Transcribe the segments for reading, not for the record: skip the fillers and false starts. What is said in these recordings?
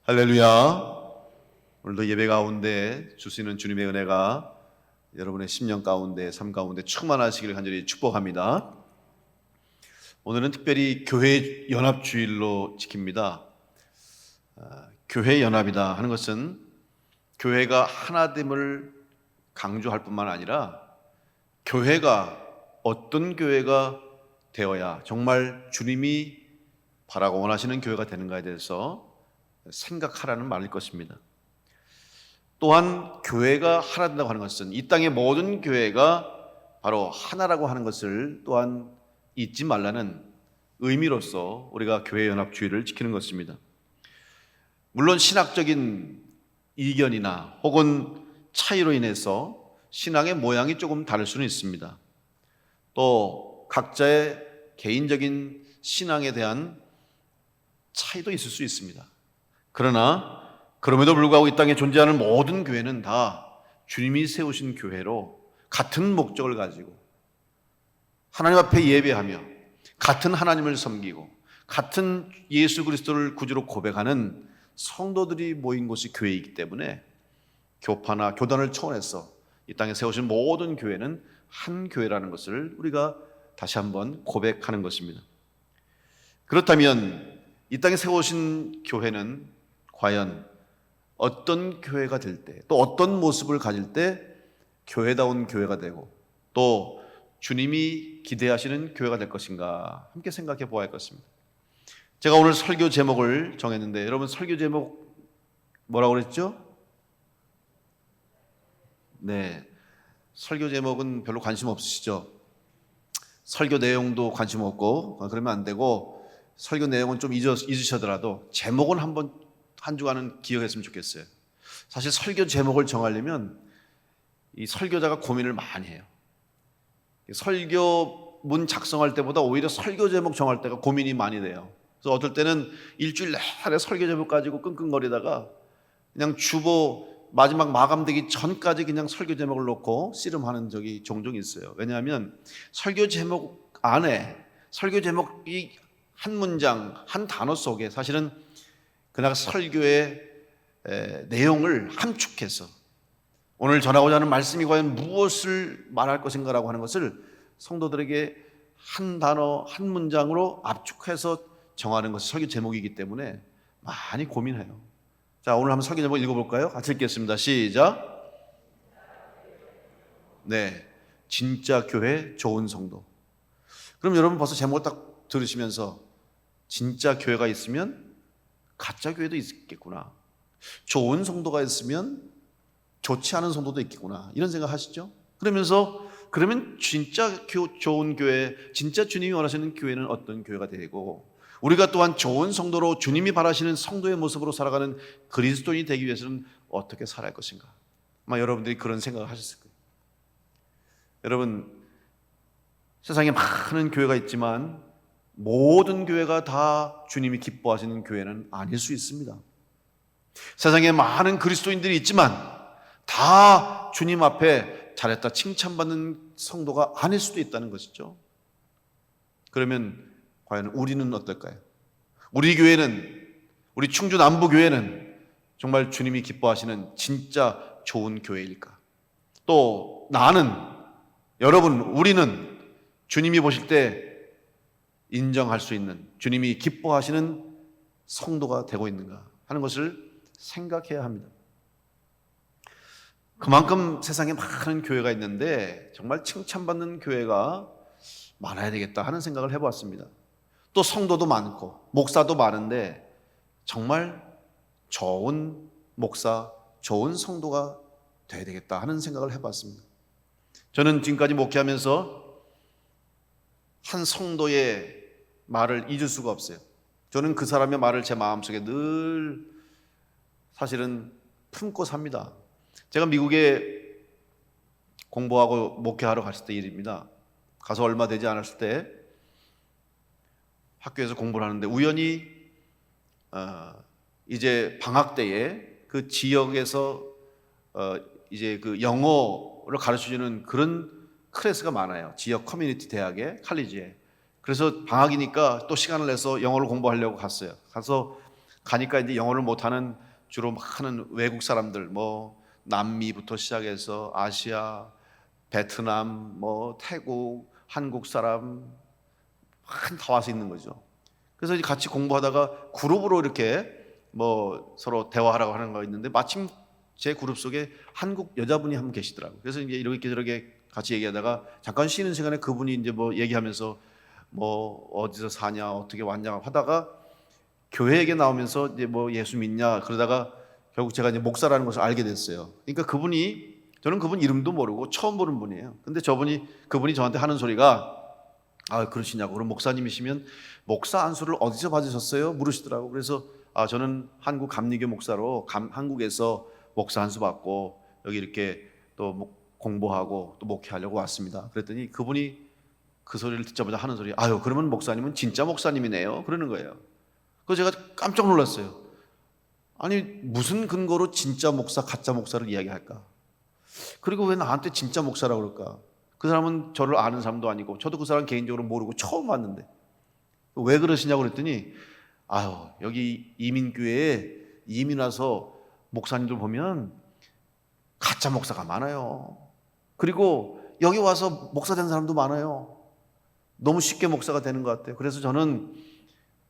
할렐루야. 오늘도 예배 가운데 주시는 주님의 은혜가 여러분의 심령 가운데, 삶 가운데 충만하시기를 간절히 축복합니다. 오늘은 특별히 교회 연합주일로 지킵니다. 교회 연합이다 하는 것은 교회가 하나됨을 강조할 뿐만 아니라 교회가 어떤 교회가 되어야 정말 주님이 바라고 원하시는 교회가 되는가에 대해서 생각하라는 말일 것입니다. 또한 교회가 하나 된다고 하는 것은 이 땅의 모든 교회가 바로 하나라고 하는 것을 또한 잊지 말라는 의미로서 우리가 교회 연합주의를 지키는 것입니다. 물론 신학적인 이견이나 혹은 차이로 인해서 신앙의 모양이 조금 다를 수는 있습니다. 또 각자의 개인적인 신앙에 대한 차이도 있을 수 있습니다. 그러나 그럼에도 불구하고 이 땅에 존재하는 모든 교회는 다 주님이 세우신 교회로 같은 목적을 가지고 하나님 앞에 예배하며 같은 하나님을 섬기고 같은 예수 그리스도를 구주로 고백하는 성도들이 모인 곳이 교회이기 때문에 교파나 교단을 초월해서 이 땅에 세우신 모든 교회는 한 교회라는 것을 우리가 다시 한번 고백하는 것입니다. 그렇다면 이 땅에 세우신 교회는 과연 어떤 교회가 될 때, 또 어떤 모습을 가질 때 교회다운 교회가 되고 또 주님이 기대하시는 교회가 될 것인가 함께 생각해 보아야 할 것입니다. 제가 오늘 설교 제목을 정했는데 여러분 설교 제목 뭐라고 그랬죠? 네, 설교 제목은 별로 관심 없으시죠? 설교 내용도 관심 없고 그러면 안 되고 설교 내용은 좀 잊으시더라도 제목은 한 주간은 기억했으면 좋겠어요. 사실 설교 제목을 정하려면 이 설교자가 고민을 많이 해요. 설교문 작성할 때보다 오히려 설교 제목 정할 때가 고민이 많이 돼요. 그래서 어떨 때는 일주일 내내 설교 제목 가지고 끙끙거리다가 그냥 주보 마지막 마감되기 전까지 그냥 설교 제목을 놓고 씨름하는 적이 종종 있어요. 왜냐하면 설교 제목 안에 설교 제목이 한 문장, 한 단어 속에 사실은 그날 설교의 내용을 함축해서 오늘 전하고자 하는 말씀이 과연 무엇을 말할 것인가라고 하는 것을 성도들에게 한 단어, 한 문장으로 압축해서 정하는 것이 설교 제목이기 때문에 많이 고민해요. 자, 오늘 한번 설교 제목 읽어볼까요? 같이 읽겠습니다. 시작. 네, 진짜 교회 좋은 성도. 그럼 여러분 벌써 제목을 딱 들으시면서 진짜 교회가 있으면 가짜 교회도 있겠구나, 좋은 성도가 있으면 좋지 않은 성도도 있겠구나, 이런 생각 하시죠? 그러면 진짜 좋은 교회, 진짜 주님이 원하시는 교회는 어떤 교회가 되고 우리가 또한 좋은 성도로 주님이 바라시는 성도의 모습으로 살아가는 그리스도인이 되기 위해서는 어떻게 살아야 할 것인가? 아마 여러분들이 그런 생각을 하셨을 거예요. 여러분, 세상에 많은 교회가 있지만 모든 교회가 다 주님이 기뻐하시는 교회는 아닐 수 있습니다. 세상에 많은 그리스도인들이 있지만 다 주님 앞에 잘했다 칭찬받는 성도가 아닐 수도 있다는 것이죠. 그러면 과연 우리는 어떨까요? 우리 교회는, 우리 충주 남부 교회는 정말 주님이 기뻐하시는 진짜 좋은 교회일까? 또 나는, 여러분, 우리는 주님이 보실 때 인정할 수 있는, 주님이 기뻐하시는 성도가 되고 있는가 하는 것을 생각해야 합니다. 그만큼 세상에 많은 교회가 있는데 정말 칭찬받는 교회가 많아야 되겠다 하는 생각을 해보았습니다. 또 성도도 많고 목사도 많은데 정말 좋은 목사, 좋은 성도가 돼야 되겠다 하는 생각을 해봤습니다. 저는 지금까지 목회하면서 한 성도의 말을 잊을 수가 없어요. 저는 그 사람의 말을 제 마음속에 늘 사실은 품고 삽니다. 제가 미국에 공부하고 목회하러 갔을 때 일입니다. 가서 얼마 되지 않았을 때 학교에서 공부를 하는데 우연히 이제 방학 때에 그 지역에서 이제 그 영어를 가르쳐주는 그런 클래스가 많아요. 지역 커뮤니티 대학에, 칼리지에. 그래서 방학이니까 또 시간을 내서 영어를 공부하려고 갔어요. 가서 가니까 이제 영어를 못하는 주로 많은 외국 사람들, 뭐 남미부터 시작해서 아시아, 베트남, 뭐 태국, 한국 사람 다 와서 있는 거죠. 그래서 이제 같이 공부하다가 그룹으로 이렇게 뭐 서로 대화하라고 하는 거 있는데 마침 제 그룹 속에 한국 여자분이 한 분 계시더라고요. 그래서 이제 이렇게 저렇게 같이 얘기하다가 잠깐 쉬는 시간에 그분이 이제 뭐 얘기하면서 뭐 어디서 사냐, 어떻게 왔냐 하다가 교회 얘기 나오면서 이제 뭐 예수 믿냐 그러다가 결국 제가 이제 목사라는 것을 알게 됐어요. 그러니까 그분이, 저는 그분 이름도 모르고 처음 보는 분이에요. 근데 그분이 저한테 하는 소리가, 아, 그러시냐고. 그럼 목사님이시면 목사 안수를 어디서 받으셨어요? 물으시더라고. 그래서 저는 한국 감리교 목사로 한국에서 목사 안수 받고 여기 이렇게 또 공부하고 또 목회하려고 왔습니다. 그랬더니 그분이 그 소리를 듣자마자 하는 소리, 아유, 그러면 목사님은 진짜 목사님이네요. 그러는 거예요. 그래서 제가 깜짝 놀랐어요. 아니, 무슨 근거로 진짜 목사, 가짜 목사를 이야기할까? 그리고 왜 나한테 진짜 목사라고 그럴까? 그 사람은 저를 아는 사람도 아니고 저도 그 사람 개인적으로 모르고 처음 봤는데 왜 그러시냐고 그랬더니, 아유, 여기 이민교회에 이민 와서 목사님들 보면 가짜 목사가 많아요. 그리고 여기 와서 목사 된 사람도 많아요. 너무 쉽게 목사가 되는 것 같아요. 그래서 저는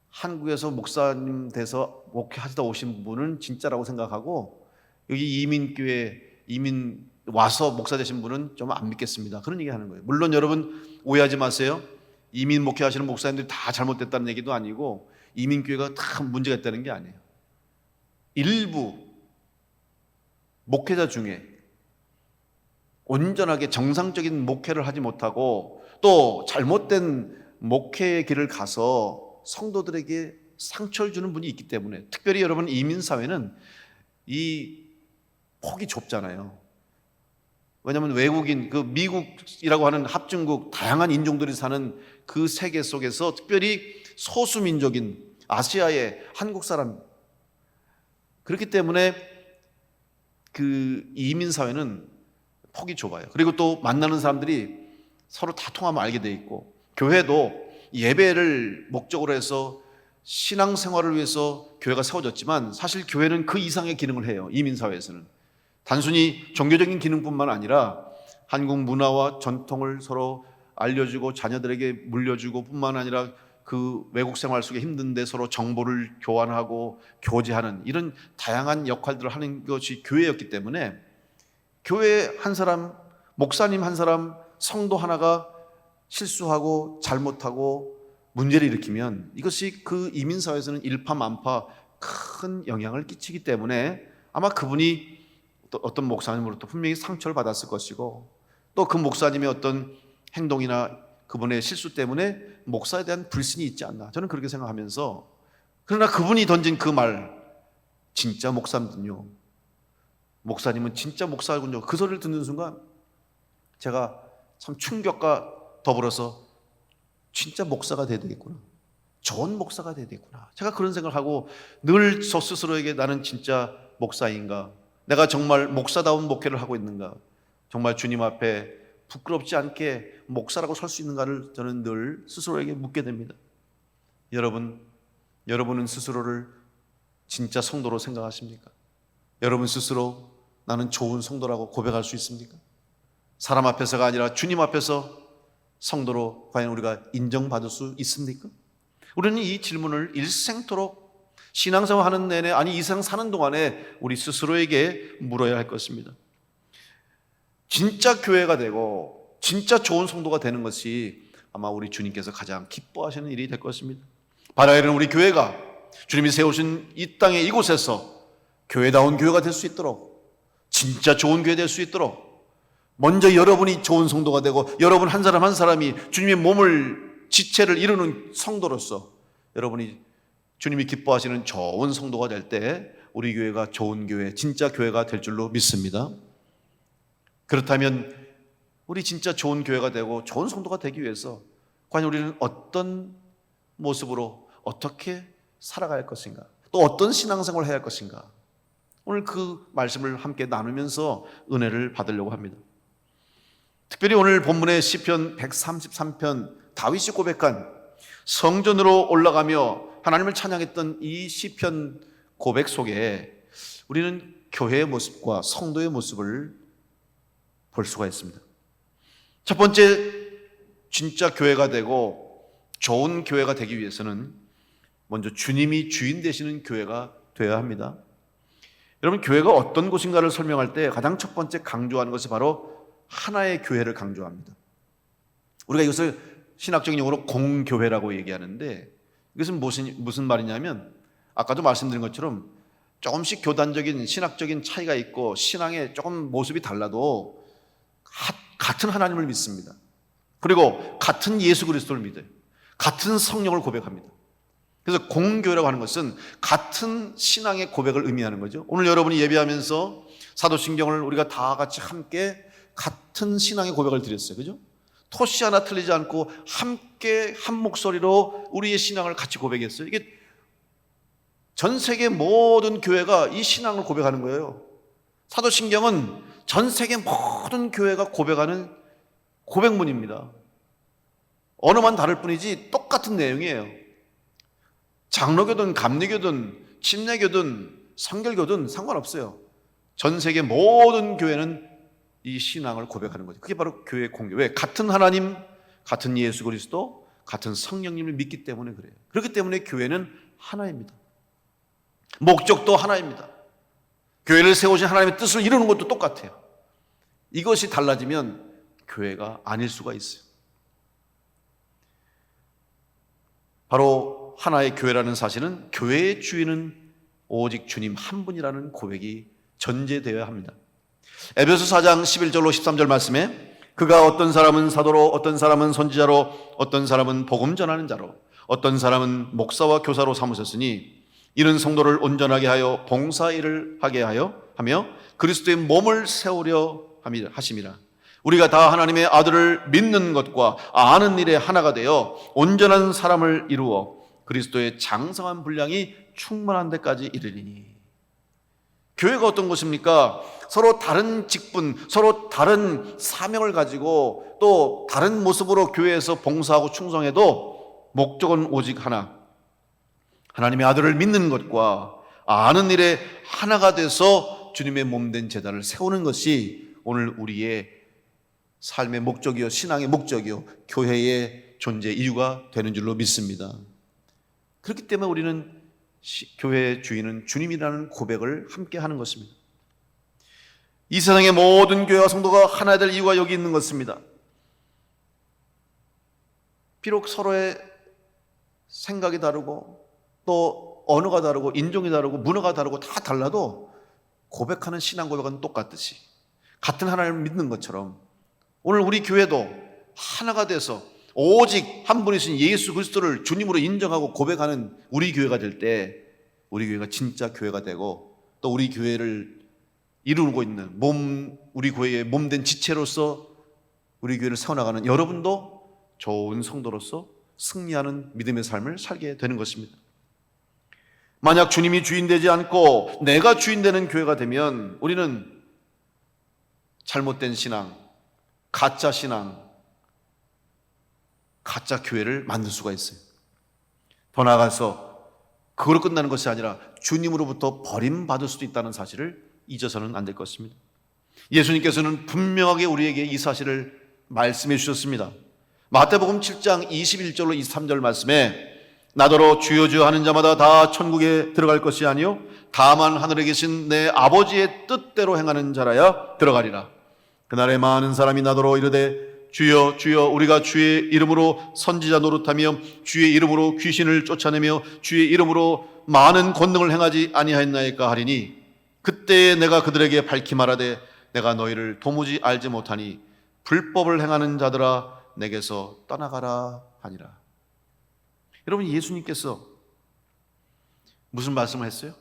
한국에서 목사님 돼서 목회하시다 오신 분은 진짜라고 생각하고 여기 이민 와서 목사 되신 분은 좀 안 믿겠습니다. 그런 얘기 하는 거예요. 물론 여러분 오해하지 마세요. 이민 목회하시는 목사님들이 다 잘못됐다는 얘기도 아니고 이민교회가 다 문제가 있다는 게 아니에요. 일부 목회자 중에 온전하게 정상적인 목회를 하지 못하고 또 잘못된 목회의 길을 가서 성도들에게 상처를 주는 분이 있기 때문에, 특별히 여러분 이민사회는 이 폭이 좁잖아요. 왜냐하면 외국인, 그 미국이라고 하는 합중국, 다양한 인종들이 사는 그 세계 속에서 특별히 소수민족인 아시아의 한국 사람, 그렇기 때문에 그 이민사회는 폭이 좁아요. 그리고 또 만나는 사람들이 서로 다 통하면 알게 돼 있고, 교회도 예배를 목적으로 해서 신앙생활을 위해서 교회가 세워졌지만 사실 교회는 그 이상의 기능을 해요. 이민사회에서는 단순히 종교적인 기능뿐만 아니라 한국 문화와 전통을 서로 알려주고 자녀들에게 물려주고 뿐만 아니라 그 외국 생활 속에 힘든데 서로 정보를 교환하고 교제하는 이런 다양한 역할들을 하는 것이 교회였기 때문에, 교회 한 사람, 목사님 한 사람, 성도 하나가 실수하고 잘못하고 문제를 일으키면 이것이 그 이민사회에서는 일파만파 큰 영향을 끼치기 때문에 아마 그분이 또 어떤 목사님으로부터 분명히 상처를 받았을 것이고, 또 그 목사님의 어떤 행동이나 그분의 실수 때문에 목사에 대한 불신이 있지 않나, 저는 그렇게 생각하면서, 그러나 그분이 던진 그 말, 진짜 목사님은요, 목사님은 진짜 목사군요, 그 소리를 듣는 순간 제가 참 충격과 더불어서 진짜 목사가 돼야 되겠구나, 좋은 목사가 돼야 되겠구나, 제가 그런 생각을 하고 늘 저 스스로에게 나는 진짜 목사인가, 내가 정말 목사다운 목회를 하고 있는가, 정말 주님 앞에 부끄럽지 않게 목사라고 설 수 있는가를 저는 늘 스스로에게 묻게 됩니다. 여러분은 스스로를 진짜 성도로 생각하십니까? 여러분 스스로 나는 좋은 성도라고 고백할 수 있습니까? 사람 앞에서가 아니라 주님 앞에서 성도로 과연 우리가 인정받을 수 있습니까? 우리는 이 질문을 일생토록 신앙생활 하는 내내, 아니 이 세상 사는 동안에 우리 스스로에게 물어야 할 것입니다. 진짜 교회가 되고 진짜 좋은 성도가 되는 것이 아마 우리 주님께서 가장 기뻐하시는 일이 될 것입니다. 바라기는 우리 교회가 주님이 세우신 이 땅에 이곳에서 교회다운 교회가 될 수 있도록, 진짜 좋은 교회 될 수 있도록 먼저 여러분이 좋은 성도가 되고, 여러분 한 사람 한 사람이 주님의 몸을, 지체를 이루는 성도로서 여러분이 주님이 기뻐하시는 좋은 성도가 될 때 우리 교회가 좋은 교회, 진짜 교회가 될 줄로 믿습니다. 그렇다면 우리 진짜 좋은 교회가 되고 좋은 성도가 되기 위해서 과연 우리는 어떤 모습으로 어떻게 살아가야 할 것인가, 또 어떤 신앙생활을 해야 할 것인가, 오늘 그 말씀을 함께 나누면서 은혜를 받으려고 합니다. 특별히 오늘 본문의 시편 133편, 다윗이 고백한 성전으로 올라가며 하나님을 찬양했던 이 시편 고백 속에 우리는 교회의 모습과 성도의 모습을 볼 수가 있습니다. 첫 번째, 진짜 교회가 되고 좋은 교회가 되기 위해서는 먼저 주님이 주인 되시는 교회가 되어야 합니다. 여러분, 교회가 어떤 곳인가를 설명할 때 가장 첫 번째 강조하는 것이 바로 하나의 교회를 강조합니다. 우리가 이것을 신학적인 용어로 공교회라고 얘기하는데, 이것은 무슨 말이냐면 아까도 말씀드린 것처럼 조금씩 교단적인 신학적인 차이가 있고 신앙의 조금 모습이 달라도 같은 하나님을 믿습니다. 그리고 같은 예수 그리스도를 믿어요. 같은 성령을 고백합니다. 그래서 공교회라고 하는 것은 같은 신앙의 고백을 의미하는 거죠. 오늘 여러분이 예배하면서 사도신경을 우리가 다 같이 함께 같은 신앙의 고백을 드렸어요. 그죠? 토시 하나 틀리지 않고 함께 한 목소리로 우리의 신앙을 같이 고백했어요. 이게 전 세계 모든 교회가 이 신앙을 고백하는 거예요. 사도신경은 전 세계 모든 교회가 고백하는 고백문입니다. 언어만 다를 뿐이지 똑같은 내용이에요. 장로교든 감리교든 침례교든 성결교든 상관없어요. 전 세계 모든 교회는 이 신앙을 고백하는 거죠. 그게 바로 교회 공교. 왜? 같은 하나님, 같은 예수 그리스도, 같은 성령님을 믿기 때문에 그래요. 그렇기 때문에 교회는 하나입니다. 목적도 하나입니다. 교회를 세우신 하나님의 뜻을 이루는 것도 똑같아요. 이것이 달라지면 교회가 아닐 수가 있어요. 바로 하나의 교회라는 사실은 교회의 주인은 오직 주님 한 분이라는 고백이 전제되어야 합니다. 에베소 4장 11절로 13절 말씀에 그가 어떤 사람은 사도로, 어떤 사람은 선지자로, 어떤 사람은 복음 전하는 자로, 어떤 사람은 목사와 교사로 삼으셨으니 이는 성도를 온전하게 하여 봉사일을 하게 하며 그리스도의 몸을 세우려 하심이라. 우리가 다 하나님의 아들을 믿는 것과 아는 일에 하나가 되어 온전한 사람을 이루어 그리스도의 장성한 분량이 충만한 데까지 이르리니. 교회가 어떤 곳입니까? 서로 다른 직분, 서로 다른 사명을 가지고 또 다른 모습으로 교회에서 봉사하고 충성해도 목적은 오직 하나, 하나님의 아들을 믿는 것과 아는 일에 하나가 돼서 주님의 몸된 제단을 세우는 것이 오늘 우리의 삶의 목적이요, 신앙의 목적이요, 교회의 존재 이유가 되는 줄로 믿습니다. 그렇기 때문에 우리는 교회의 주인은 주님이라는 고백을 함께 하는 것입니다. 이 세상의 모든 교회와 성도가 하나 될 이유가 여기 있는 것입니다. 비록 서로의 생각이 다르고 또 언어가 다르고 인종이 다르고 문화가 다르고 다 달라도 고백하는 신앙 고백은 똑같듯이 같은 하나님을 믿는 것처럼 오늘 우리 교회도 하나가 돼서 오직 한 분이신 예수 그리스도를 주님으로 인정하고 고백하는 우리 교회가 될 때 우리 교회가 진짜 교회가 되고 또 우리 교회를 이루고 있는 우리 교회의 몸된 지체로서 우리 교회를 세워나가는 여러분도 좋은 성도로서 승리하는 믿음의 삶을 살게 되는 것입니다. 만약 주님이 주인 되지 않고 내가 주인 되는 교회가 되면 우리는 잘못된 신앙, 가짜 신앙, 가짜 교회를 만들 수가 있어요. 더 나아가서 그걸로 끝나는 것이 아니라 주님으로부터 버림받을 수도 있다는 사실을 잊어서는 안 될 것입니다. 예수님께서는 분명하게 우리에게 이 사실을 말씀해 주셨습니다. 마태복음 7장 21절로 23절 말씀에 나더러 주여 주여 하는 자마다 다 천국에 들어갈 것이 아니요 다만 하늘에 계신 내 아버지의 뜻대로 행하는 자라야 들어가리라. 그날에 많은 사람이 나더러 이르되 주여 주여 우리가 주의 이름으로 선지자 노릇하며 주의 이름으로 귀신을 쫓아내며 주의 이름으로 많은 권능을 행하지 아니하였나이까 하리니 그때에 내가 그들에게 밝히 말하되 내가 너희를 도무지 알지 못하니 불법을 행하는 자들아 내게서 떠나가라 하니라. 여러분, 예수님께서 무슨 말씀을 했어요?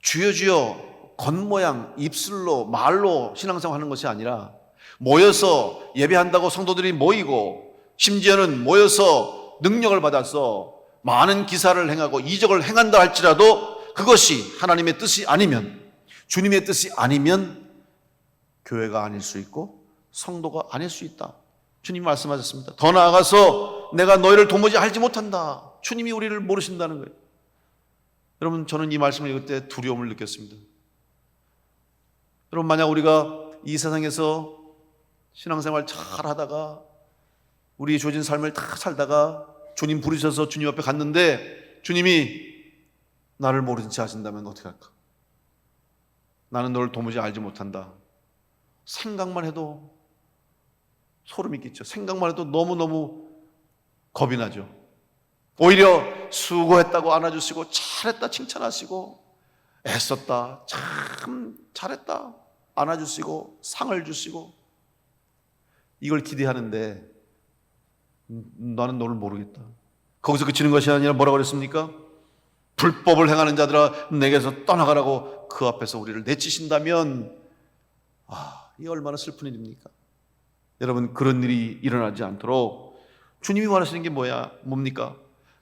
주여 주여 겉모양 입술로 말로 신앙생활 하는 것이 아니라 모여서 예배한다고 성도들이 모이고 심지어는 모여서 능력을 받아서 많은 기사를 행하고 이적을 행한다 할지라도 그것이 하나님의 뜻이 아니면, 주님의 뜻이 아니면 교회가 아닐 수 있고 성도가 아닐 수 있다. 주님이 말씀하셨습니다. 더 나아가서 내가 너희를 도무지 알지 못한다. 주님이 우리를 모르신다는 거예요. 여러분, 저는 이 말씀을 읽을 때 두려움을 느꼈습니다. 여러분, 만약 우리가 이 세상에서 신앙생활 잘 하다가 우리 주어진 삶을 다 살다가 주님 부르셔서 주님 앞에 갔는데 주님이 나를 모른 채 하신다면 어떻게 할까? 나는 너를 도무지 알지 못한다. 생각만 해도 소름이 끼쳐. 생각만 해도 너무너무 겁이 나죠. 오히려 수고했다고 안아주시고 잘했다 칭찬하시고 애썼다 참 잘했다 안아주시고 상을 주시고 이걸 기대하는데 나는 너를 모르겠다. 거기서 그치는 것이 아니라 뭐라고 그랬습니까? 불법을 행하는 자들아 내게서 떠나가라고 그 앞에서 우리를 내치신다면 이게 얼마나 슬픈 일입니까? 여러분, 그런 일이 일어나지 않도록 주님이 원하시는 게 뭡니까?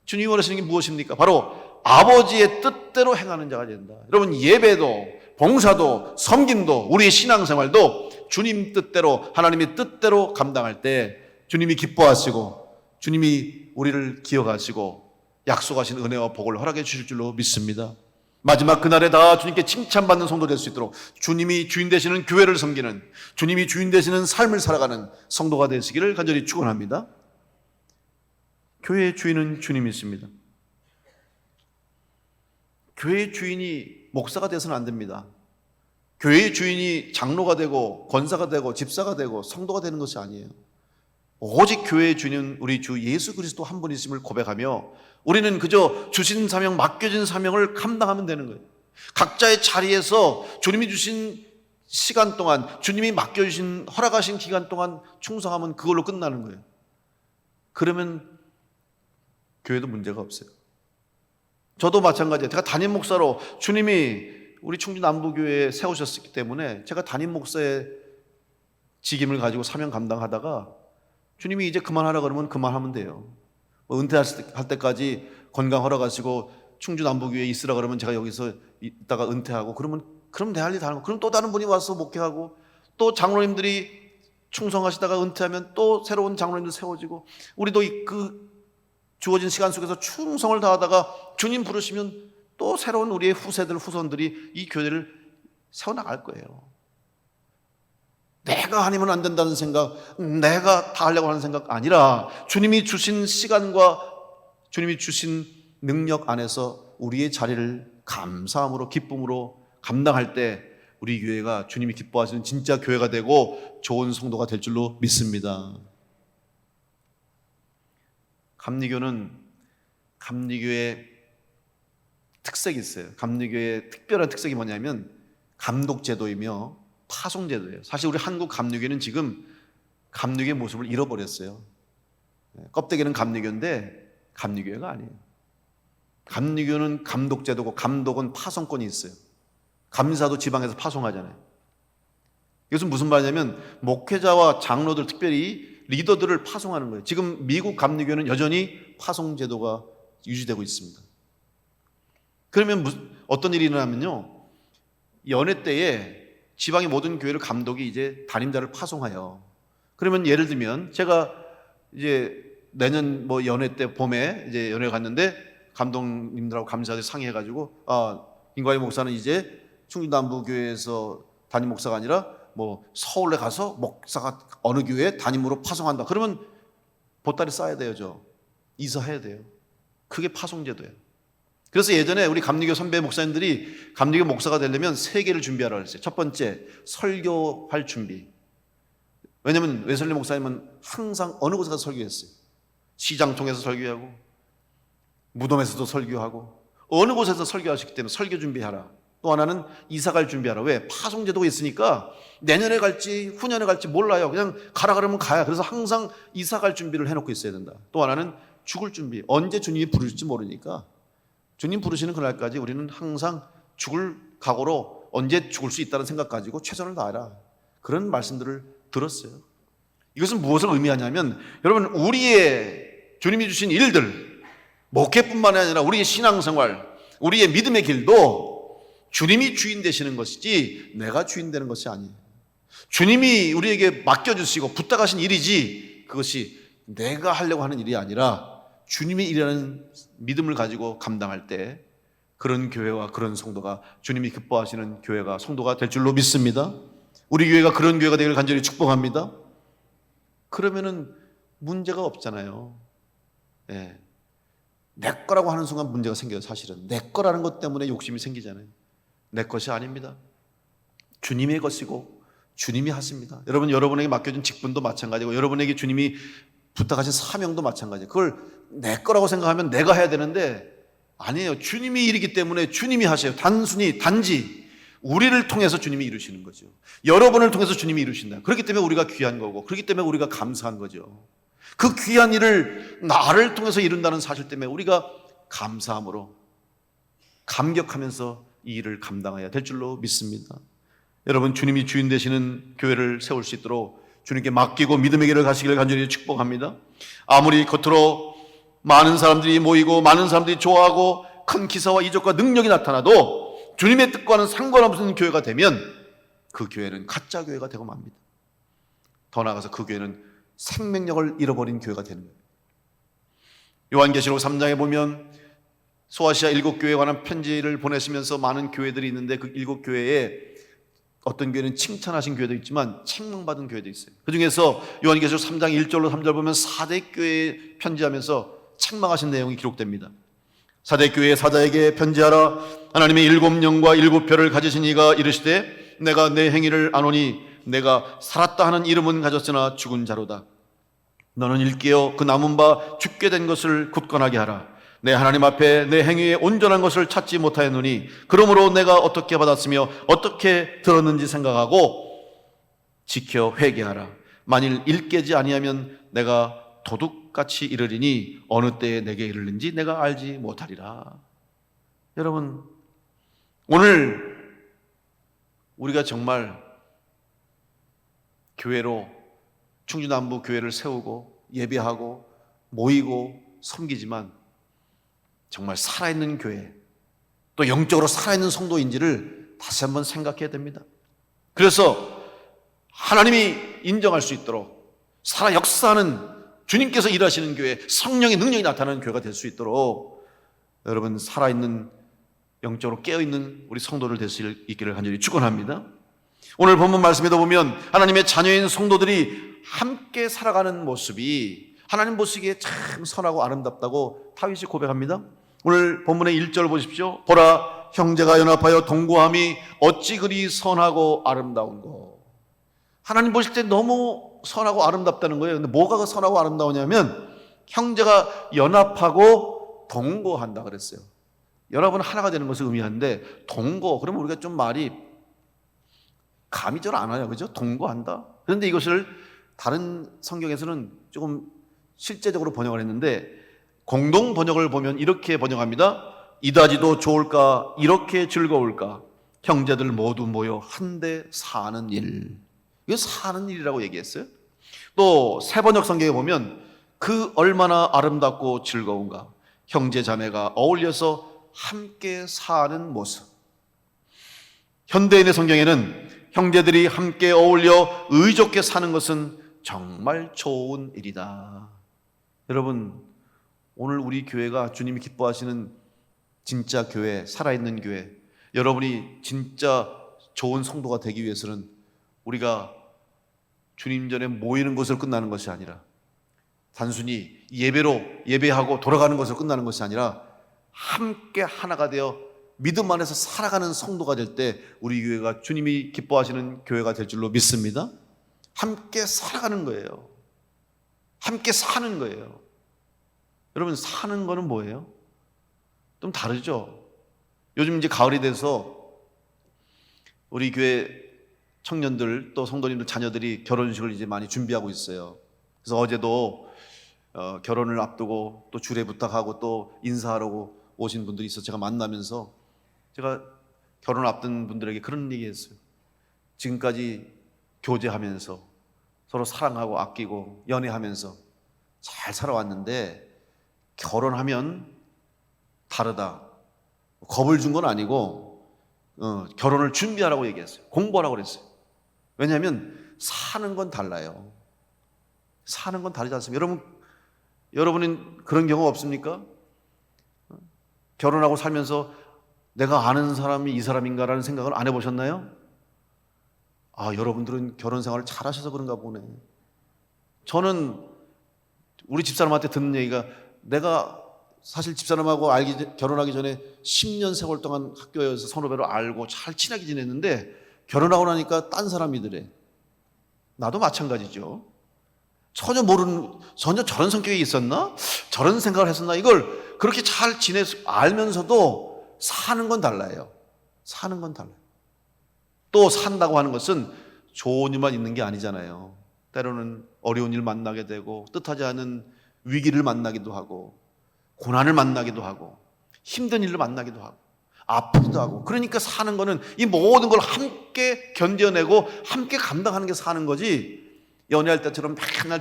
주님이 원하시는 게 무엇입니까? 바로 아버지의 뜻대로 행하는 자가 된다. 여러분, 예배도 봉사도 섬김도 우리의 신앙생활도 주님 뜻대로 하나님의 뜻대로 감당할 때 주님이 기뻐하시고 주님이 우리를 기억하시고 약속하신 은혜와 복을 허락해 주실 줄로 믿습니다. 마지막 그날에 다 주님께 칭찬받는 성도 될 수 있도록 주님이 주인 되시는 교회를 섬기는 주님이 주인 되시는 삶을 살아가는 성도가 되시기를 간절히 축원합니다. 교회의 주인은 주님이십니다. 교회의 주인이 목사가 되어서는 안 됩니다. 교회의 주인이 장로가 되고 권사가 되고 집사가 되고 성도가 되는 것이 아니에요. 오직 교회의 주인은 우리 주 예수 그리스도 한 분이심을 고백하며 우리는 그저 주신 사명, 맡겨진 사명을 감당하면 되는 거예요. 각자의 자리에서 주님이 주신 시간 동안, 주님이 맡겨주신 허락하신 기간 동안 충성하면 그걸로 끝나는 거예요. 그러면 교회도 문제가 없어요. 저도 마찬가지예요. 제가 담임 목사로 주님이 우리 충주 남부교회에 세우셨기 때문에 제가 담임 목사의 직임을 가지고 사명 감당하다가 주님이 이제 그만하라 그러면 그만하면 돼요. 은퇴할 때까지 건강 허락하시고 충주 남부교회에 있으라 그러면 제가 여기서 있다가 은퇴하고 그러면 대할 일 다 하는 거. 그럼 또 다른 분이 와서 목회하고 또 장로님들이 충성하시다가 은퇴하면 또 새로운 장로님들 세워지고 우리도 그 주어진 시간 속에서 충성을 다하다가 주님 부르시면 또 새로운 우리의 후손들이 이 교회를 세워나갈 거예요. 내가 아니면 안 된다는 생각, 내가 다 하려고 하는 생각 아니라 주님이 주신 시간과 주님이 주신 능력 안에서 우리의 자리를 감사함으로 기쁨으로 감당할 때 우리 교회가 주님이 기뻐하시는 진짜 교회가 되고 좋은 성도가 될 줄로 믿습니다. 감리교는 감리교의 특색이 있어요. 감리교의 특별한 특색이 뭐냐면 감독제도이며 파송제도예요. 사실 우리 한국 감리교는 지금 감리교의 모습을 잃어버렸어요. 껍데기는 감리교인데 감리교회가 아니에요. 감리교는 감독제도고 감독은 파송권이 있어요. 감사도 지방에서 파송하잖아요. 이것은 무슨 말이냐면 목회자와 장로들, 특별히 리더들을 파송하는 거예요. 지금 미국 감리교는 여전히 파송제도가 유지되고 있습니다. 그러면 어떤 일이 일어나면요, 연회 때에 지방의 모든 교회를 감독이 이제 담임자를 파송해요. 그러면 예를 들면 제가 이제 내년 연회 때 봄에 이제 연회 갔는데 감독님들하고 감사들 상의해가지고 김광희 목사는 이제 충주남부교회에서 담임 목사가 아니라 서울에 가서 목사가 어느 교회에 담임으로 파송한다. 그러면 보따리 싸야 돼요. 이사해야 돼요. 그게 파송제도예요. 그래서 예전에 우리 감리교 선배 목사님들이 감리교 목사가 되려면 3개를 준비하라고 했어요. 첫 번째, 설교할 준비. 왜냐하면 웨슬리 목사님은 항상 어느 곳에 가서 설교했어요. 시장통에서 설교하고 무덤에서도 설교하고 어느 곳에서 설교하셨기 때문에 설교 준비하라. 또 하나는 이사갈 준비하라. 왜? 파송제도가 있으니까 내년에 갈지 후년에 갈지 몰라요. 그냥 가라 그러면 가야. 그래서 항상 이사갈 준비를 해놓고 있어야 된다. 또 하나는 죽을 준비. 언제 주님이 부르실지 모르니까 주님 부르시는 그날까지 우리는 항상 죽을 각오로 언제 죽을 수 있다는 생각 가지고 최선을 다해라. 그런 말씀들을 들었어요. 이것은 무엇을 의미하냐면 여러분, 우리의 주님이 주신 일들, 목회뿐만 아니라 우리의 신앙생활, 우리의 믿음의 길도 주님이 주인 되시는 것이지 내가 주인 되는 것이 아니에요. 주님이 우리에게 맡겨주시고 부탁하신 일이지 그것이 내가 하려고 하는 일이 아니라 주님의 일이라는 믿음을 가지고 감당할 때 그런 교회와 그런 성도가 주님이 기뻐하시는 교회가 성도가 될 줄로 믿습니다. 우리 교회가 그런 교회가 되기를 간절히 축복합니다. 그러면은 문제가 없잖아요. 예. 내 거라고 하는 순간 문제가 생겨요. 사실은 내 거라는 것 때문에 욕심이 생기잖아요. 내 것이 아닙니다. 주님의 것이고 주님이 하십니다. 여러분에게 맡겨준 직분도 마찬가지고 여러분에게 주님이 부탁하신 사명도 마찬가지예요. 그걸 내 거라고 생각하면 내가 해야 되는데 아니에요. 주님이 일이기 때문에 주님이 하셔요. 단지 우리를 통해서 주님이 이루시는 거죠. 여러분을 통해서 주님이 이루신다. 그렇기 때문에 우리가 귀한 거고 그렇기 때문에 우리가 감사한 거죠. 그 귀한 일을 나를 통해서 이룬다는 사실 때문에 우리가 감사함으로 감격하면서 이 일을 감당해야 될 줄로 믿습니다. 여러분, 주님이 주인 되시는 교회를 세울 수 있도록 주님께 맡기고 믿음의 길을 가시기를 간절히 축복합니다. 아무리 겉으로 많은 사람들이 모이고 많은 사람들이 좋아하고 큰 기사와 이적과 능력이 나타나도 주님의 뜻과는 상관없는 교회가 되면 그 교회는 가짜 교회가 되고 맙니다. 더 나아가서 그 교회는 생명력을 잃어버린 교회가 되는 거예요. 요한계시록 3장에 보면 소아시아 7교회에 관한 편지를 보내시면서 많은 교회들이 있는데 그 7교회에 어떤 교회는 칭찬하신 교회도 있지만 책망받은 교회도 있어요. 그 중에서 요한계시록 3장 1절로 3절 보면 4대 교회에 편지하면서 책망하신 내용이 기록됩니다. 4대 교회의 사자에게 편지하라. 하나님의 7영과 7별을 가지신 이가 이르시되 내가 내 행위를 아노니 내가 살았다 하는 이름은 가졌으나 죽은 자로다. 너는 일깨어 그 남은 바 죽게 된 것을 굳건하게 하라. 내 하나님 앞에 내 행위에 온전한 것을 찾지 못하였노니 그러므로 내가 어떻게 받았으며 어떻게 들었는지 생각하고 지켜 회개하라. 만일 일깨지 아니하면 내가 도둑같이 이르리니 어느 때에 내게 이르는지 내가 알지 못하리라. 여러분, 오늘 우리가 정말 교회로 충주남부 교회를 세우고 예배하고 모이고 섬기지만 정말 살아있는 교회, 또 영적으로 살아있는 성도인지를 다시 한번 생각해야 됩니다. 그래서 하나님이 인정할 수 있도록 살아 역사하는 주님께서 일하시는 교회, 성령의 능력이 나타나는 교회가 될 수 있도록 여러분 살아있는 영적으로 깨어있는 우리 성도들 될 수 있기를 간절히 축원합니다. 오늘 본문 말씀에도 보면 하나님의 자녀인 성도들이 함께 살아가는 모습이 하나님 보시기에 참 선하고 아름답다고 다윗이 고백합니다. 오늘 본문의 1절 보십시오. 보라, 형제가 연합하여 동거함이 어찌 그리 선하고 아름다운고. 하나님 보실 때 너무 선하고 아름답다는 거예요. 근데 뭐가 선하고 아름다우냐면 형제가 연합하고 동거한다 그랬어요. 연합은 하나가 되는 것을 의미하는데 동거, 그러면 우리가 좀 말이 감이 잘 안 와요. 그죠? 동거한다. 그런데 이것을 다른 성경에서는 조금 실제적으로 번역을 했는데 공동 번역을 보면 이렇게 번역합니다. 이다지도 좋을까, 이렇게 즐거울까, 형제들 모두 모여 한데 사는 일. 이거 사는 일이라고 얘기했어요. 또 새 번역 성경에 보면 그 얼마나 아름답고 즐거운가, 형제 자매가 어울려서 함께 사는 모습. 현대인의 성경에는 형제들이 함께 어울려 의좋게 사는 것은 정말 좋은 일이다. 여러분, 오늘 우리 교회가 주님이 기뻐하시는 진짜 교회, 살아있는 교회, 여러분이 진짜 좋은 성도가 되기 위해서는 우리가 주님 전에 모이는 것으로 끝나는 것이 아니라 단순히 예배하고 돌아가는 것으로 끝나는 것이 아니라 함께 하나가 되어 믿음 안에서 살아가는 성도가 될 때 우리 교회가 주님이 기뻐하시는 교회가 될 줄로 믿습니다. 함께 살아가는 거예요. 함께 사는 거예요. 여러분, 사는 거는 뭐예요? 좀 다르죠? 요즘 이제 가을이 돼서 우리 교회 청년들 또 성도님들 자녀들이 결혼식을 이제 많이 준비하고 있어요. 그래서 어제도 결혼을 앞두고 또 주례 부탁하고 또 인사하려고 오신 분들이 있어서 제가 만나면서 제가 결혼을 앞둔 분들에게 그런 얘기 했어요. 지금까지 교제하면서 서로 사랑하고 아끼고 연애하면서 잘 살아왔는데 결혼하면 다르다. 겁을 준 건 아니고 결혼을 준비하라고 얘기했어요. 공부하라고 그랬어요. 왜냐하면 사는 건 달라요. 사는 건 다르지 않습니까? 여러분, 여러분은 그런 경우 없습니까? 결혼하고 살면서 내가 아는 사람이 이 사람인가라는 생각을 안 해보셨나요? 여러분들은 결혼 생활을 잘하셔서 그런가 보네. 저는 우리 집사람한테 듣는 얘기가, 내가 사실 집사람하고 결혼하기 전에 10년 세월 동안 학교에서 선후배로 알고 잘 친하게 지냈는데 결혼하고 나니까 딴 사람이더래. 나도 마찬가지죠. 전혀 저런 성격이 있었나? 저런 생각을 했었나? 이걸 그렇게 잘 알면서도 사는 건 달라요. 사는 건 달라요. 또 산다고 하는 것은 좋은 일만 있는 게 아니잖아요. 때로는 어려운 일 만나게 되고, 뜻하지 않은 위기를 만나기도 하고, 고난을 만나기도 하고, 힘든 일을 만나기도 하고, 아프기도 하고. 그러니까 사는 거는 이 모든 걸 함께 견뎌내고 함께 감당하는 게 사는 거지, 연애할 때처럼 맨날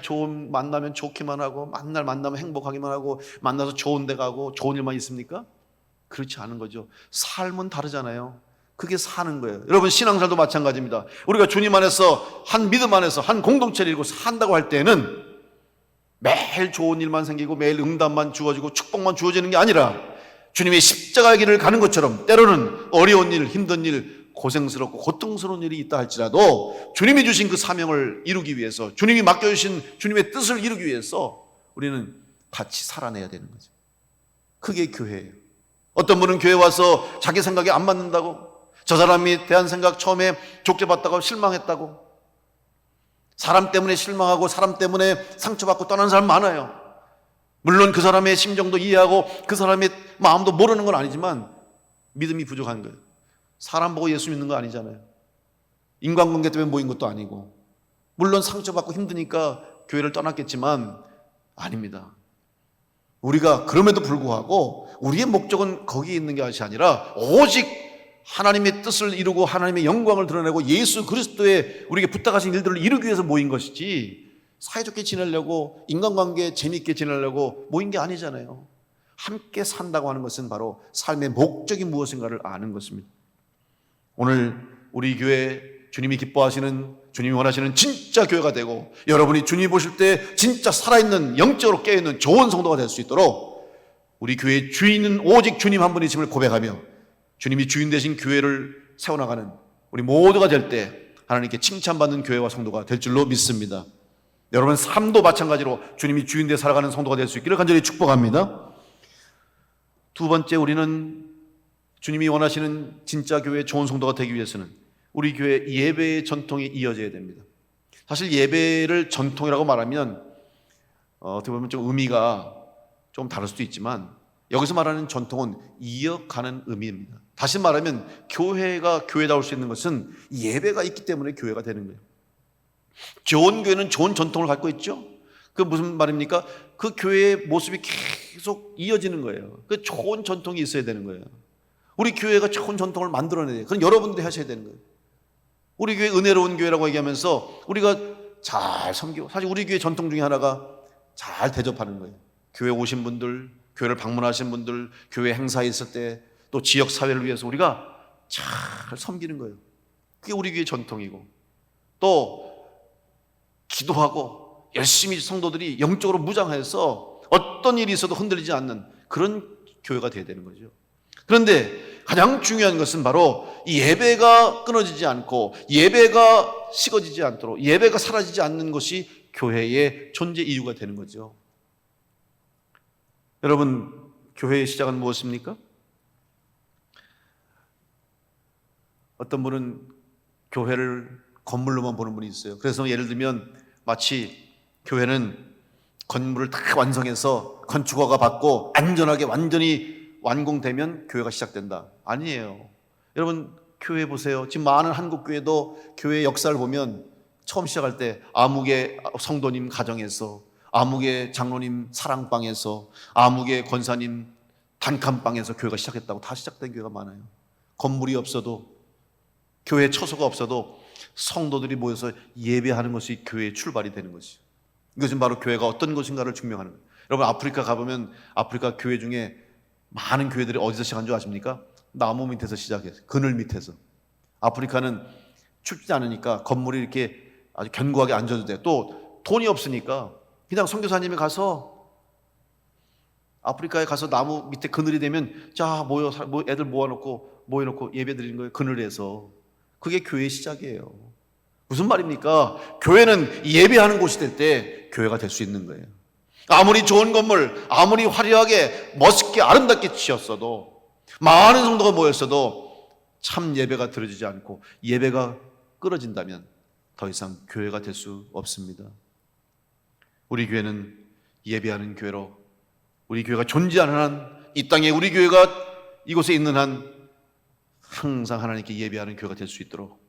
만나면 좋기만 하고, 만나면 행복하기만 하고, 만나서 좋은 데 가고 좋은 일만 있습니까? 그렇지 않은 거죠. 삶은 다르잖아요. 그게 사는 거예요. 여러분, 신앙생활도 마찬가지입니다. 우리가 주님 안에서, 한 믿음 안에서 한 공동체를 이루고 산다고 할 때는 매일 좋은 일만 생기고 매일 응답만 주어지고 축복만 주어지는 게 아니라, 주님의 십자가의 길을 가는 것처럼 때로는 어려운 일, 힘든 일, 고생스럽고 고통스러운 일이 있다 할지라도 주님이 주신 그 사명을 이루기 위해서, 주님이 맡겨주신 주님의 뜻을 이루기 위해서 우리는 같이 살아내야 되는 거죠. 그게 교회예요. 어떤 분은 교회 와서 자기 생각이 안 맞는다고, 저 사람이 대한 생각 처음에 좋게 봤다고 실망했다고, 사람 때문에 실망하고 사람 때문에 상처받고 떠난 사람 많아요. 물론 그 사람의 심정도 이해하고 그 사람의 마음도 모르는 건 아니지만 믿음이 부족한 거예요. 사람 보고 예수 믿는 거 아니잖아요. 인간관계 때문에 모인 것도 아니고, 물론 상처받고 힘드니까 교회를 떠났겠지만 아닙니다. 우리가 그럼에도 불구하고 우리의 목적은 거기에 있는 것이 아니라 오직 하나님의 뜻을 이루고 하나님의 영광을 드러내고 예수 그리스도의 우리에게 부탁하신 일들을 이루기 위해서 모인 것이지, 사이좋게 지내려고, 인간관계 재미있게 지내려고 모인 게 아니잖아요. 함께 산다고 하는 것은 바로 삶의 목적이 무엇인가를 아는 것입니다. 오늘 우리 교회, 주님이 기뻐하시는, 주님이 원하시는 진짜 교회가 되고, 여러분이 주님이 보실 때 진짜 살아있는, 영적으로 깨어있는 좋은 성도가 될 수 있도록 우리 교회의 주인은 오직 주님 한 분이심을 고백하며 주님이 주인 되신 교회를 세워나가는 우리 모두가 될 때 하나님께 칭찬받는 교회와 성도가 될 줄로 믿습니다. 여러분 삶도 마찬가지로 주님이 주인 되어 살아가는 성도가 될 수 있기를 간절히 축복합니다. 두 번째, 우리는 주님이 원하시는 진짜 교회의 좋은 성도가 되기 위해서는 우리 교회 예배의 전통이 이어져야 됩니다. 사실 예배를 전통이라고 말하면 어떻게 보면 좀 의미가 좀 다를 수도 있지만, 여기서 말하는 전통은 이어가는 의미입니다. 다시 말하면 교회가 교회다울 수 있는 것은 예배가 있기 때문에 교회가 되는 거예요. 좋은 교회는 좋은 전통을 갖고 있죠. 그 무슨 말입니까? 그 교회의 모습이 계속 이어지는 거예요. 그 좋은 전통이 있어야 되는 거예요. 우리 교회가 좋은 전통을 만들어내야 돼요. 그건 여러분들이 하셔야 되는 거예요. 우리 교회 은혜로운 교회라고 얘기하면서 우리가 잘 섬기고, 사실 우리 교회 전통 중에 하나가 잘 대접하는 거예요. 교회 오신 분들, 교회를 방문하신 분들, 교회 행사에 있을 때, 또 지역 사회를 위해서 우리가 잘 섬기는 거예요. 그게 우리 교회 전통이고, 또 기도하고 열심히 성도들이 영적으로 무장해서 어떤 일이 있어도 흔들리지 않는 그런 교회가 되어야 되는 거죠. 그런데 가장 중요한 것은 바로 이 예배가 끊어지지 않고 예배가 식어지지 않도록, 예배가 사라지지 않는 것이 교회의 존재 이유가 되는 거죠. 여러분, 교회의 시작은 무엇입니까? 어떤 분은 교회를 건물로만 보는 분이 있어요. 그래서 예를 들면 마치 교회는 건물을 다 완성해서 건축허가 받고 안전하게 완전히 완공되면 교회가 시작된다. 아니에요. 여러분, 교회 보세요. 지금 많은 한국 교회도 교회 역사를 보면 처음 시작할 때 아무개 성도님 가정에서, 아무개 장로님 사랑방에서, 아무개 권사님 단칸방에서 교회가 시작했다고. 다 시작된 교회가 많아요. 건물이 없어도, 교회 처소가 없어도 성도들이 모여서 예배하는 것이 교회의 출발이 되는 것이죠. 이것은 바로 교회가 어떤 것인가를 증명하는 거예요. 여러분, 아프리카 가보면 아프리카 교회 중에 많은 교회들이 어디서 시작한 줄 아십니까? 나무 밑에서 시작했어요. 그늘 밑에서. 아프리카는 춥지 않으니까 건물이 이렇게 아주 견고하게 앉아도 돼요. 또 돈이 없으니까 그냥 선교사님이 가서 아프리카에 가서 나무 밑에 그늘이 되면 자 모여 애들 모여놓고 예배 드리는 거예요. 그늘에서. 그게 교회의 시작이에요. 무슨 말입니까? 교회는 예배하는 곳이 될 때 교회가 될 수 있는 거예요. 아무리 좋은 건물, 아무리 화려하게 멋있게 아름답게 지었어도, 많은 성도가 모였어도 참 예배가 드려지지 않고 예배가 끊어진다면 더 이상 교회가 될 수 없습니다. 우리 교회는 예배하는 교회로, 우리 교회가 존재하는 한, 이 땅에 우리 교회가 이곳에 있는 한 항상 하나님께 예배하는 교회가 될 수 있도록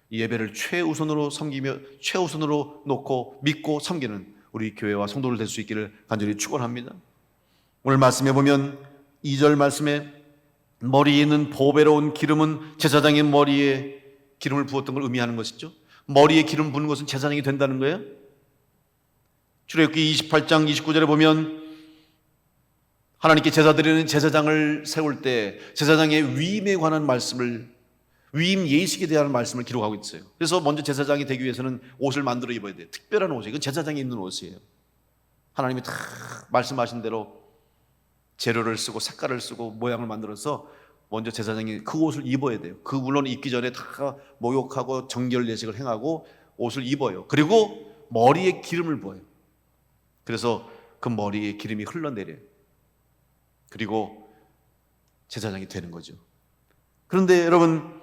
이 예배를 최우선으로 섬기며 최우선으로 놓고 믿고 섬기는 우리 교회와 성도들 될 수 있기를 간절히 축원합니다. 오늘 말씀에 보면 2절 말씀에 머리에 있는 보배로운 기름은 제사장의 머리에 기름을 부었던 걸 의미하는 것이죠. 머리에 기름 부는 것은 제사장이 된다는 거예요. 출애굽기 28장 29절에 보면 하나님께 제사 드리는 제사장을 세울 때 제사장의 위임에 관한 말씀을, 위임 예식에 대한 말씀을 기록하고 있어요. 그래서 먼저 제사장이 되기 위해서는 옷을 만들어 입어야 돼요. 특별한 옷이에요. 이건 제사장이 입는 옷이에요. 하나님이 다 말씀하신 대로 재료를 쓰고 색깔을 쓰고 모양을 만들어서 먼저 제사장이 그 옷을 입어야 돼요. 그 물론 입기 전에 다 목욕하고 정결 예식을 행하고 옷을 입어요. 그리고 머리에 기름을 부어요. 그래서 그 머리에 기름이 흘러내려요. 그리고 제사장이 되는 거죠. 그런데 여러분,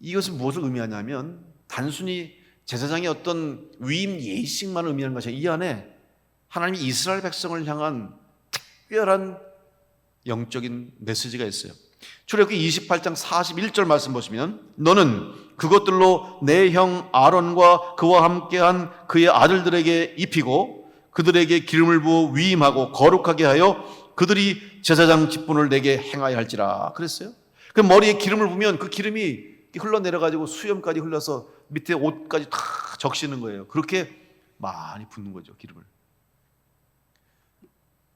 이것은 무엇을 의미하냐면 단순히 제사장의 어떤 위임 예식만 의미하는 것이 아니라 이 안에 하나님이 이스라엘 백성을 향한 특별한 영적인 메시지가 있어요. 출애굽기 28장 41절 말씀 보시면 너는 그것들로 내 형 아론과 그와 함께한 그의 아들들에게 입히고 그들에게 기름을 부어 위임하고 거룩하게 하여 그들이 제사장 직분을 내게 행하여 할지라 그랬어요. 그 머리에 기름을 부으면 그 기름이 흘러내려가지고 수염까지 흘러서 밑에 옷까지 다 적시는 거예요. 그렇게 많이 붓는 거죠, 기름을.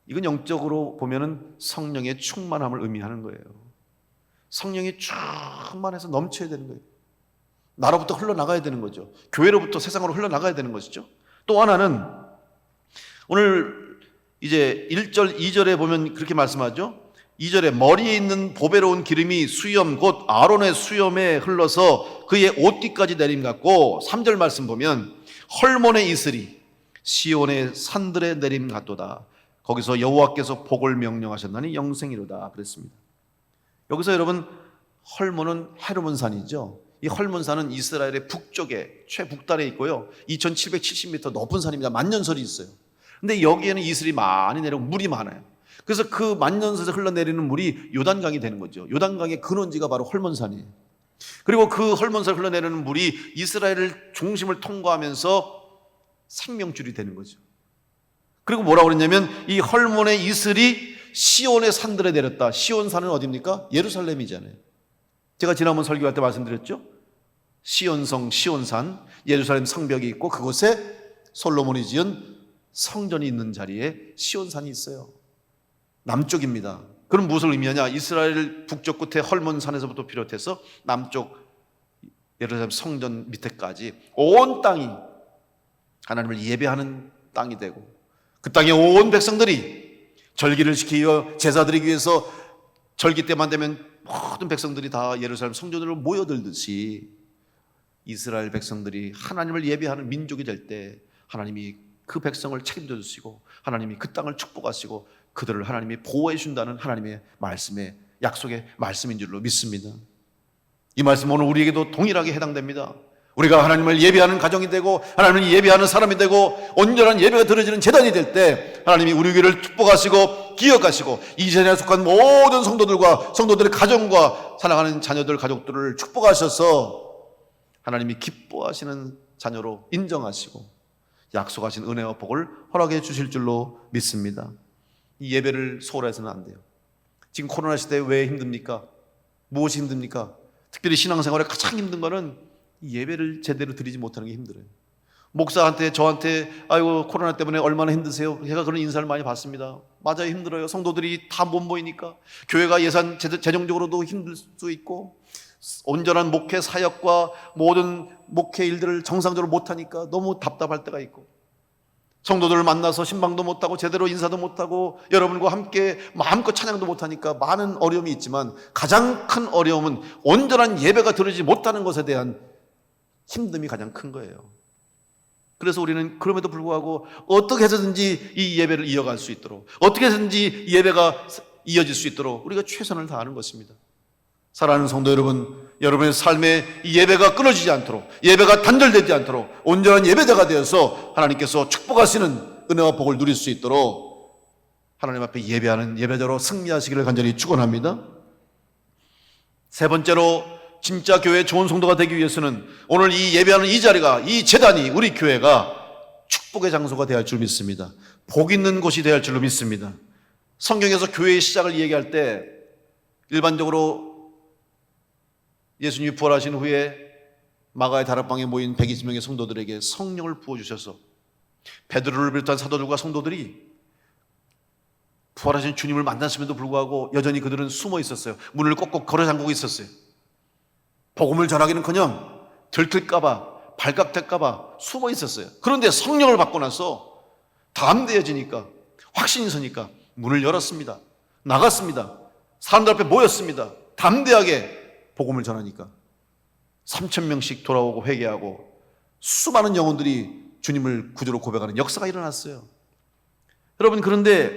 이건 영적으로 보면은 성령의 충만함을 의미하는 거예요. 성령이 충만해서 넘쳐야 되는 거예요. 나로부터 흘러나가야 되는 거죠. 교회로부터 세상으로 흘러나가야 되는 것이죠. 또 하나는 오늘 이제 1절, 2절에 보면 그렇게 말씀하죠. 2절에 머리에 있는 보배로운 기름이 수염 곧 아론의 수염에 흘러서 그의 옷뒤까지 내림 같고 3절 말씀 보면 헐몬의 이슬이 시온의 산들에 내림 같도다. 거기서 여호와께서 복을 명령하셨나니 영생이로다 그랬습니다. 여기서 여러분 헐몬은 헤르몬산이죠. 이 헐몬산은 이스라엘의 북쪽에 최북단에 있고요. 2770m 높은 산입니다. 만년설이 있어요. 근데 여기에는 이슬이 많이 내리고 물이 많아요. 그래서 그 만년설에서 흘러내리는 물이 요단강이 되는 거죠. 요단강의 근원지가 바로 헐몬산이에요. 그리고 그 헐몬산 흘러내리는 물이 이스라엘을 중심을 통과하면서 생명줄이 되는 거죠. 그리고 뭐라고 그랬냐면 이 헐몬의 이슬이 시온의 산들에 내렸다. 시온산은 어디입니까? 예루살렘이잖아요. 제가 지난번 설교할 때 말씀드렸죠. 시온성, 시온산, 예루살렘 성벽이 있고 그곳에 솔로몬이 지은 성전이 있는 자리에 시온산이 있어요. 남쪽입니다. 그럼 무엇을 의미하냐? 이스라엘 북쪽 끝에 헐몬산에서부터 비롯해서 남쪽 예루살렘 성전 밑에까지 온 땅이 하나님을 예배하는 땅이 되고 그 땅에 온 백성들이 절기를 지키며 제사 드리기 위해서 절기 때만 되면 모든 백성들이 다 예루살렘 성전으로 모여들듯이 이스라엘 백성들이 하나님을 예배하는 민족이 될 때 하나님이 그 백성을 책임져 주시고 하나님이 그 땅을 축복하시고 그들을 하나님이 보호해 준다는 하나님의 말씀의 약속의 말씀인 줄로 믿습니다. 이 말씀 오늘 우리에게도 동일하게 해당됩니다. 우리가 하나님을 예배하는 가정이 되고 하나님을 예배하는 사람이 되고 온전한 예배가 드려지는 제단이 될 때 하나님이 우리 교회를 축복하시고 기억하시고 이 제단에 속한 모든 성도들과 성도들의 가정과 사랑하는 자녀들 가족들을 축복하셔서 하나님이 기뻐하시는 자녀로 인정하시고 약속하신 은혜와 복을 허락해 주실 줄로 믿습니다. 이 예배를 소홀해서는 안 돼요. 지금 코로나 시대에 왜 힘듭니까? 무엇이 힘듭니까? 특별히 신앙생활에 가장 힘든 거는 예배를 제대로 드리지 못하는 게 힘들어요. 목사한테 저한테 아이고 코로나 때문에 얼마나 힘드세요? 제가 그런 인사를 많이 받습니다. 맞아요, 힘들어요. 성도들이 다 못 모이니까 교회가 예산 재정적으로도 힘들 수 있고 온전한 목회 사역과 모든 목회 일들을 정상적으로 못하니까 너무 답답할 때가 있고 성도들을 만나서 신방도 못하고 제대로 인사도 못하고 여러분과 함께 마음껏 찬양도 못하니까 많은 어려움이 있지만 가장 큰 어려움은 온전한 예배가 드리지 못하는 것에 대한 힘듦이 가장 큰 거예요. 그래서 우리는 그럼에도 불구하고 어떻게 해서든지 이 예배를 이어갈 수 있도록, 어떻게 해서든지 예배가 이어질 수 있도록 우리가 최선을 다하는 것입니다. 사랑하는 성도 여러분, 여러분의 삶에 이 예배가 끊어지지 않도록, 예배가 단절되지 않도록 온전한 예배자가 되어서 하나님께서 축복하시는 은혜와 복을 누릴 수 있도록 하나님 앞에 예배하는 예배자로 승리하시기를 간절히 축원합니다. 세 번째로, 진짜 교회의 좋은 성도가 되기 위해서는 오늘 이 예배하는 이 자리가, 이 제단이, 우리 교회가 축복의 장소가 되어야 할 줄 믿습니다. 복 있는 곳이 되어야 할 줄로 믿습니다. 성경에서 교회의 시작을 얘기할 때 일반적으로 예수님이 부활하신 후에 마가의 다락방에 모인 120명의 성도들에게 성령을 부어주셔서 베드로를 비롯한 사도들과 성도들이 부활하신 주님을 만났음에도 불구하고 여전히 그들은 숨어 있었어요. 문을 꼭꼭 걸어 잠그고 있었어요. 복음을 전하기는커녕 들킬까봐, 발각될까봐 숨어 있었어요. 그런데 성령을 받고 나서 담대해지니까, 확신이 서니까 문을 열었습니다. 나갔습니다. 사람들 앞에 모였습니다. 담대하게 복음을 전하니까 3,000명씩 돌아오고 회개하고 수많은 영혼들이 주님을 구주로 고백하는 역사가 일어났어요. 여러분, 그런데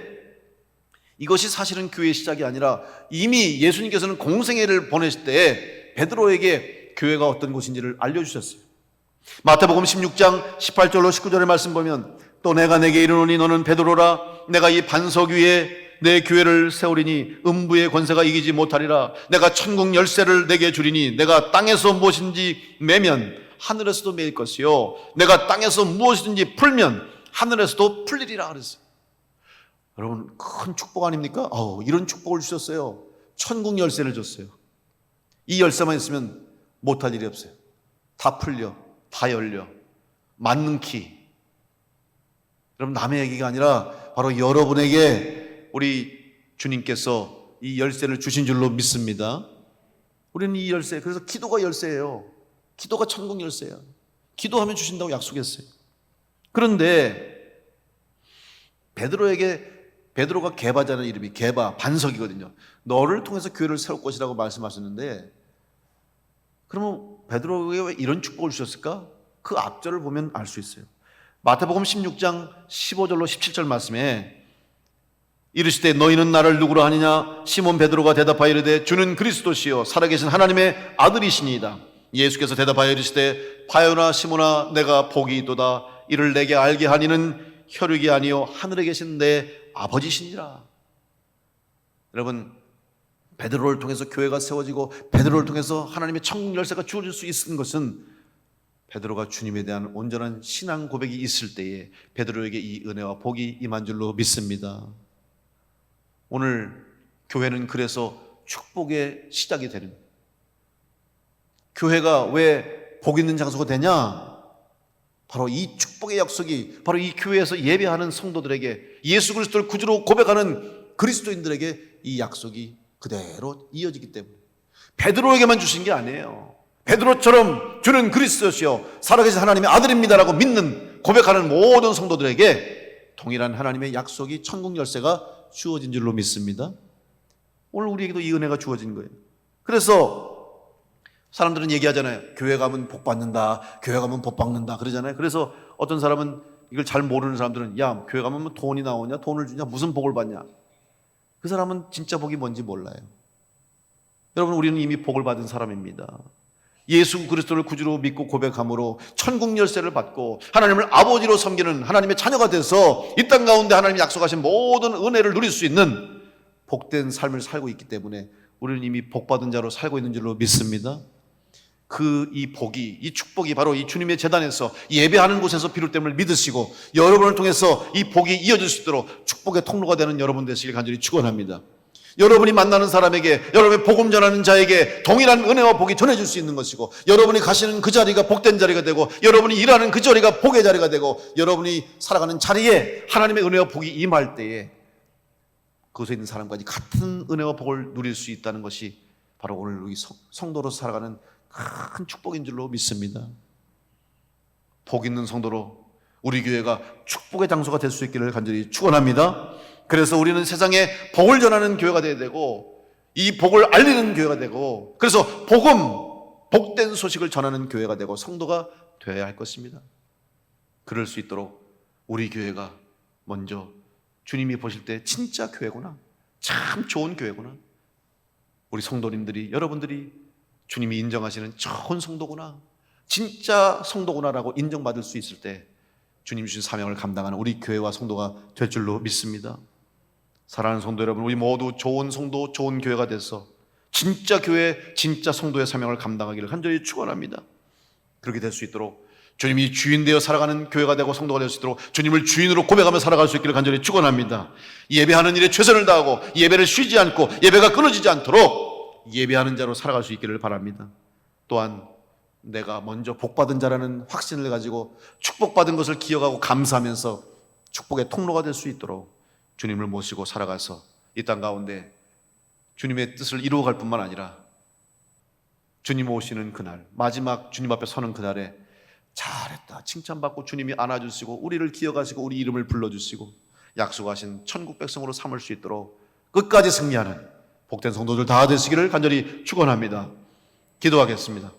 이것이 사실은 교회의 시작이 아니라 이미 예수님께서는 공생애를 보내실 때 베드로에게 교회가 어떤 곳인지를 알려주셨어요. 마태복음 16장 18절로 19절의 말씀 보면, 또 내가 내게 이르노니 너는 베드로라, 내가 이 반석 위에 내 교회를 세우리니 음부의 권세가 이기지 못하리라. 내가 천국 열쇠를 내게 주리니 내가 땅에서 무엇인지 매면 하늘에서도 매일 것이요, 내가 땅에서 무엇이든지 풀면 하늘에서도 풀리리라 그랬어요. 여러분, 큰 축복 아닙니까? 이런 축복을 주셨어요. 천국 열쇠를 줬어요. 이 열쇠만 있으면 못할 일이 없어요. 다 풀려, 다 열려. 맞는 키. 여러분, 남의 얘기가 아니라 바로 여러분에게 우리 주님께서 이 열쇠를 주신 줄로 믿습니다. 우리는 이 열쇠, 그래서 기도가 열쇠예요. 기도가 천국 열쇠야. 기도하면 주신다고 약속했어요. 그런데 베드로가 게바자는 이름이, 게바, 반석이거든요. 너를 통해서 교회를 세울 것이라고 말씀하셨는데, 그러면 베드로에게 왜 이런 축복을 주셨을까? 그 앞절을 보면 알 수 있어요. 마태복음 16장 15절로 17절 말씀에 이르시되 너희는 나를 누구로 하느냐? 시몬 베드로가 대답하여 이르되 주는 그리스도시요 살아계신 하나님의 아들이시니이다. 예수께서 대답하여 이르시되 바요나 시몬아, 내가 복이 있도다. 이를 내게 알게 하니는 혈육이 아니요 하늘에 계신 내 아버지시니라. 여러분, 베드로를 통해서 교회가 세워지고 베드로를 통해서 하나님의 천국 열쇠가 주어질 수 있는 것은 베드로가 주님에 대한 온전한 신앙 고백이 있을 때에 베드로에게 이 은혜와 복이 임한 줄로 믿습니다. 오늘 교회는 그래서 축복의 시작이 되는, 교회가 왜 복 있는 장소가 되냐? 바로 이 축복의 약속이 바로 이 교회에서 예배하는 성도들에게, 예수 그리스도를 구주로 고백하는 그리스도인들에게 이 약속이 그대로 이어지기 때문에 베드로에게만 주신 게 아니에요. 베드로처럼 주는 그리스도시요 살아계신 하나님의 아들입니다라고 믿는, 고백하는 모든 성도들에게 동일한 하나님의 약속이, 천국 열쇠가 주어진 줄로 믿습니다. 오늘 우리에게도 이 은혜가 주어진 거예요. 그래서 사람들은 얘기하잖아요. 교회 가면 복 받는다, 교회 가면 복 받는다 그러잖아요. 그래서 어떤 사람은, 이걸 잘 모르는 사람들은, 야, 교회 가면 뭐 돈이 나오냐, 돈을 주냐, 무슨 복을 받냐. 그 사람은 진짜 복이 뭔지 몰라요. 여러분, 우리는 이미 복을 받은 사람입니다. 예수 그리스도를 구주로 믿고 고백함으로 천국 열쇠를 받고 하나님을 아버지로 섬기는 하나님의 자녀가 돼서 이 땅 가운데 하나님이 약속하신 모든 은혜를 누릴 수 있는 복된 삶을 살고 있기 때문에 우리는 이미 복받은 자로 살고 있는 줄로 믿습니다. 이 복이, 이 축복이 바로 이 주님의 제단에서, 예배하는 곳에서 비롯됨을 믿으시고 여러분을 통해서 이 복이 이어질 수 있도록 축복의 통로가 되는 여러분 되시길 간절히 축원합니다. 여러분이 만나는 사람에게, 여러분의 복음 전하는 자에게 동일한 은혜와 복이 전해질 수 있는 것이고, 여러분이 가시는 그 자리가 복된 자리가 되고, 여러분이 일하는 그 자리가 복의 자리가 되고, 여러분이 살아가는 자리에 하나님의 은혜와 복이 임할 때에 그곳에 있는 사람까지 같은 은혜와 복을 누릴 수 있다는 것이 바로 오늘 우리 성도로서 살아가는 큰 축복인 줄로 믿습니다. 복 있는 성도로 우리 교회가 축복의 장소가 될 수 있기를 간절히 축원합니다. 그래서 우리는 세상에 복을 전하는 교회가 되어야 되고 이 복을 알리는 교회가 되고 그래서 복된 소식을 전하는 교회가 되고 성도가 되어야 할 것입니다. 그럴 수 있도록 우리 교회가 먼저 주님이 보실 때 진짜 교회구나, 참 좋은 교회구나, 우리 성도님들이 여러분들이 주님이 인정하시는 좋은 성도구나, 진짜 성도구나라고 인정받을 수 있을 때 주님 주신 사명을 감당하는 우리 교회와 성도가 될 줄로 믿습니다. 사랑하는 성도 여러분, 우리 모두 좋은 성도, 좋은 교회가 돼서 진짜 교회, 진짜 성도의 사명을 감당하기를 간절히 축원합니다. 그렇게 될 수 있도록 주님이 주인 되어 살아가는 교회가 되고 성도가 될 수 있도록 주님을 주인으로 고백하며 살아갈 수 있기를 간절히 축원합니다. 예배하는 일에 최선을 다하고 예배를 쉬지 않고 예배가 끊어지지 않도록 예배하는 자로 살아갈 수 있기를 바랍니다. 또한 내가 먼저 복받은 자라는 확신을 가지고 축복받은 것을 기억하고 감사하면서 축복의 통로가 될 수 있도록 주님을 모시고 살아가서 이 땅 가운데 주님의 뜻을 이루어갈 뿐만 아니라 주님 오시는 그날, 마지막 주님 앞에 서는 그날에 잘했다 칭찬받고 주님이 안아주시고 우리를 기억하시고 우리 이름을 불러주시고 약속하신 천국 백성으로 삼을 수 있도록 끝까지 승리하는 복된 성도들 다 되시기를 간절히 축원합니다. 기도하겠습니다.